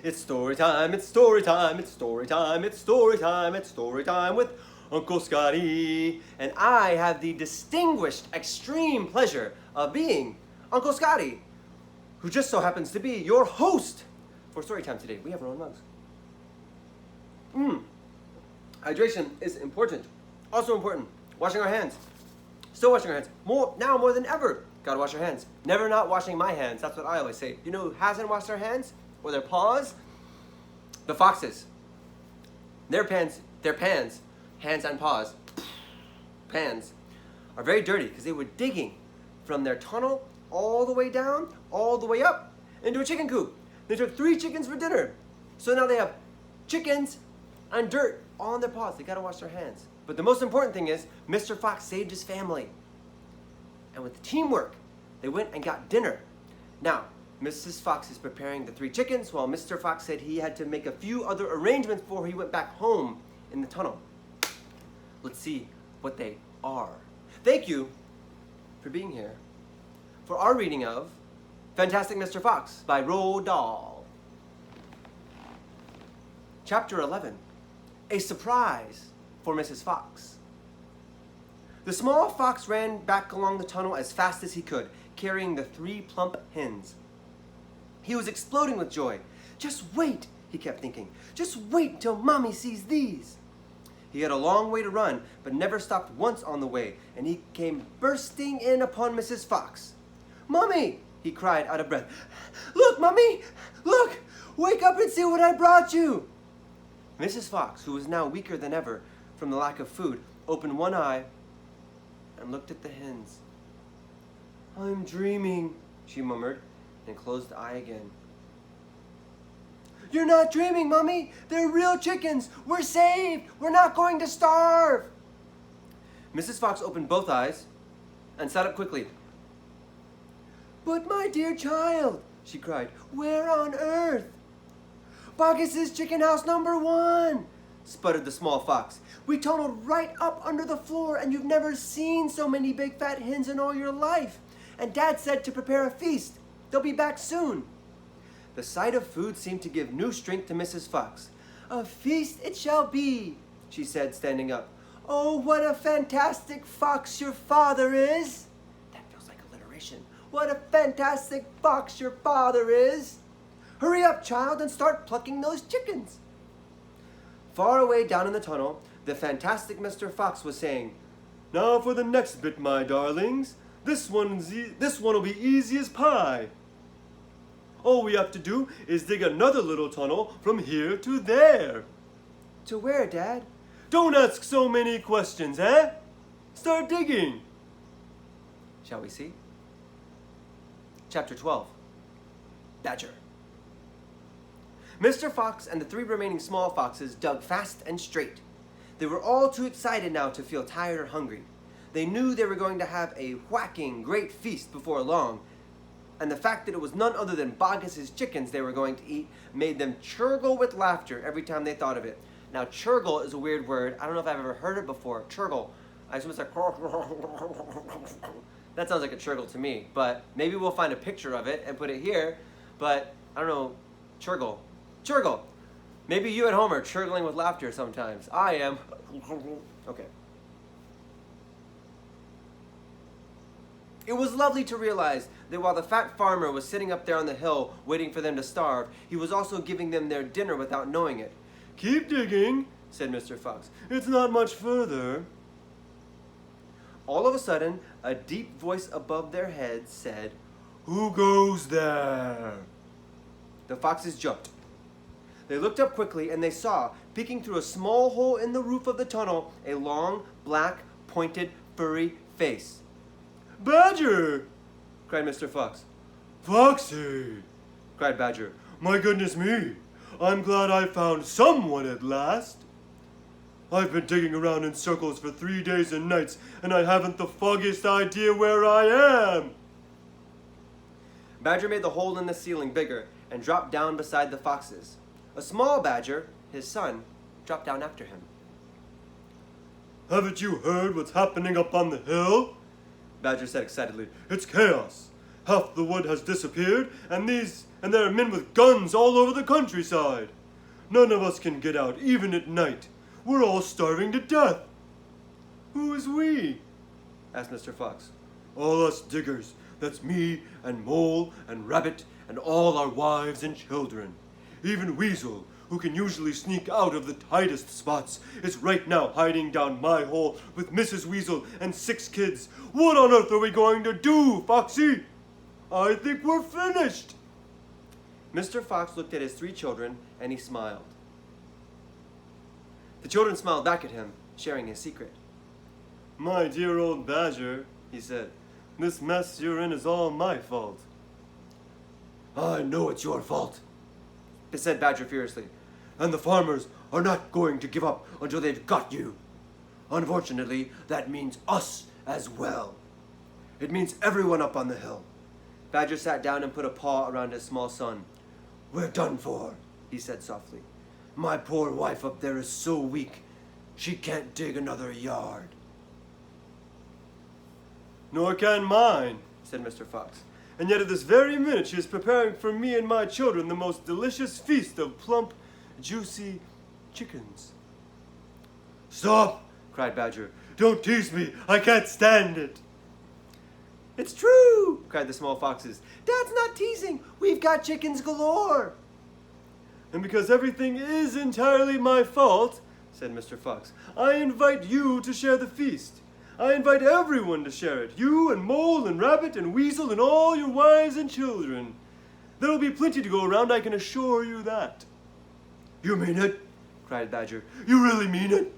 It's story time, it's story time, it's story time, it's story time, it's story time with Uncle Scotty. And I have the distinguished, extreme pleasure of being Uncle Scotty, who just so happens to be your host for Storytime today. We have our own mugs. Hydration is important. Also important, washing our hands. Still washing our hands. Now more than ever. Gotta wash our hands. Never not washing my hands. That's what I always say. You know who hasn't washed their hands? Or their paws? The Foxes. Their pans, hands and paws, pans, are very dirty because they were digging from their tunnel all the way down, all the way up into a chicken coop. They took 3 chickens for dinner. So now they have chickens and dirt all on their paws. They gotta wash their hands. But the most important thing is, Mr. Fox saved his family. And with teamwork, they went and got dinner. Now, Mrs. Fox is preparing the 3 chickens, while Mr. Fox said he had to make a few other arrangements before he went back home in the tunnel. Let's see what they are. Thank you for being here for our reading of Fantastic Mr. Fox by Roald Dahl. Chapter 11, A Surprise for Mrs. Fox. The small fox ran back along the tunnel as fast as he could, carrying the 3 plump hens. He was exploding with joy. Just wait, he kept thinking. Just wait until Mommy sees these. He had a long way to run, but never stopped once on the way, and he came bursting in upon Mrs. Fox. Mommy, he cried out of breath. Look, Mommy, look, wake up and see what I brought you. Mrs. Fox, who was now weaker than ever from the lack of food, opened one eye and looked at the hens. I'm dreaming, she murmured, and closed the eye again. You're not dreaming, Mommy. They're real chickens. We're saved. We're not going to starve. Mrs. Fox opened both eyes and sat up quickly. But my dear child, she cried, where on earth? Boggis's chicken house number 1, sputtered the small fox. We tunneled right up under the floor, and you've never seen so many big fat hens in all your life. And Dad said to prepare a feast. They'll be back soon. The sight of food seemed to give new strength to Mrs. Fox. A feast it shall be, she said, standing up. Oh, what a fantastic fox your father is. That feels like alliteration. What a fantastic fox your father is. Hurry up, child, and start plucking those chickens. Far away down in the tunnel, the fantastic Mr. Fox was saying, Now for the next bit, my darlings. This one'll be easy as pie. All we have to do is dig another little tunnel from here to there. To where, Dad? Don't ask so many questions, eh? Start digging. Shall we see? Chapter 12, Badger. Mr. Fox and the 3 remaining small foxes dug fast and straight. They were all too excited now to feel tired or hungry. They knew they were going to have a whacking great feast before long, and the fact that it was none other than Boggis's chickens they were going to eat made them churgle with laughter every time they thought of it. Now, churgle is a weird word. I don't know if I've ever heard it before. Churgle. I assume it's like... That sounds like a churgle to me, but maybe we'll find a picture of it and put it here, but I don't know. Churgle. Churgle. Maybe you at home are churgling with laughter sometimes. I am. Okay. It was lovely to realize that while the fat farmer was sitting up there on the hill waiting for them to starve, he was also giving them their dinner without knowing it. Keep digging, said Mr. Fox. It's not much further. All of a sudden, a deep voice above their heads said, Who goes there? The foxes jumped. They looked up quickly and they saw, peeking through a small hole in the roof of the tunnel, a long, black, pointed, furry face. Badger! Cried Mr. Fox. Foxy! Cried Badger. My goodness me! I'm glad I found someone at last. I've been digging around in circles for 3 days and nights, and I haven't the foggiest idea where I am. Badger made the hole in the ceiling bigger and dropped down beside the foxes. A small badger, his son, dropped down after him. Haven't you heard what's happening up on the hill? Badger said excitedly. It's chaos. Half the wood has disappeared, and these and there are men with guns all over the countryside. None of us can get out, even at night. We're all starving to death." "Who is we?" asked Mr. Fox. "All us diggers. That's me and Mole and Rabbit and all our wives and children. Even Weasel, who can usually sneak out of the tightest spots, is right now hiding down my hole with Mrs. Weasel and 6 kids. What on earth are we going to do, Foxy? I think we're finished." Mr. Fox looked at his 3 children and he smiled. The children smiled back at him, sharing his secret. "My dear old Badger," he said, "this mess you're in is all my fault." "I know it's your fault," said Badger furiously. "And the farmers "Are not going to give up until they've got you. Unfortunately, that means us as well. It means everyone up on the hill." Badger sat down and put a paw around his small son. "We're done for," he said softly. "My poor wife up there is so weak, she can't dig another yard." "Nor can mine," said Mr. Fox. "And yet at this very minute she is preparing for me and my children the most delicious feast of plump, juicy chickens." "Stop!" cried Badger. "Don't tease me. I can't stand it." "It's true!" cried the small foxes. "Dad's not teasing. We've got chickens galore." "And because everything is entirely my fault," said Mr. Fox, "I invite you to share the feast. I invite everyone to share it. You and Mole and Rabbit and Weasel and all your wives and children. There will be plenty to go around, I can assure you that." "You mean it?" cried Badger. "You really mean it?"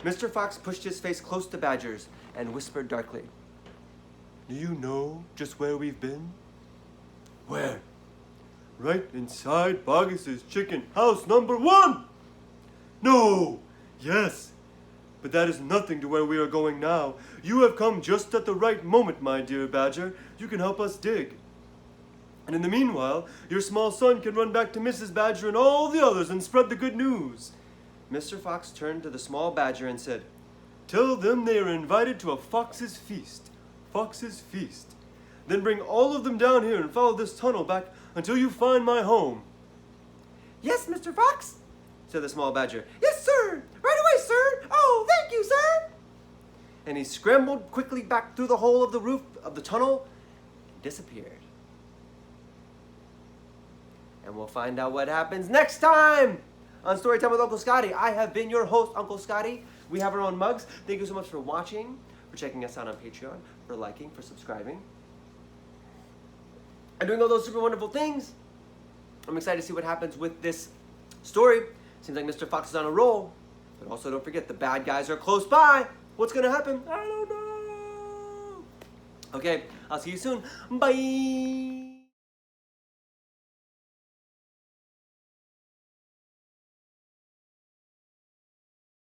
Mr. Fox pushed his face close to Badger's and whispered darkly. "Do you know just where we've been?" "Where?" "Right inside Boggis's chicken house number 1. "No!" "Yes. But that is nothing to where we are going now. You have come just at the right moment, my dear Badger. You can help us dig. And in the meanwhile, your small son can run back to Mrs. Badger and all the others and spread the good news." Mr. Fox turned to the small Badger and said, "Tell them they are invited to a fox's feast. Fox's feast. Then bring all of them down here and follow this tunnel back until you find my home." "Yes, Mr. Fox," said the small Badger. "Yes, sir! Right away, sir! Oh, thank you, sir!" And he scrambled quickly back through the hole of the roof of the tunnel and disappeared. And we'll find out what happens next time on Storytime with Uncle Scotty. I have been your host, Uncle Scotty. We have our own mugs. Thank you so much for watching, for checking us out on Patreon, for liking, for subscribing, and doing all those super wonderful things. I'm excited to see what happens with this story. Seems like Mr. Fox is on a roll. But also don't forget, the bad guys are close by. What's going to happen? I don't know. Okay, I'll see you soon. Bye.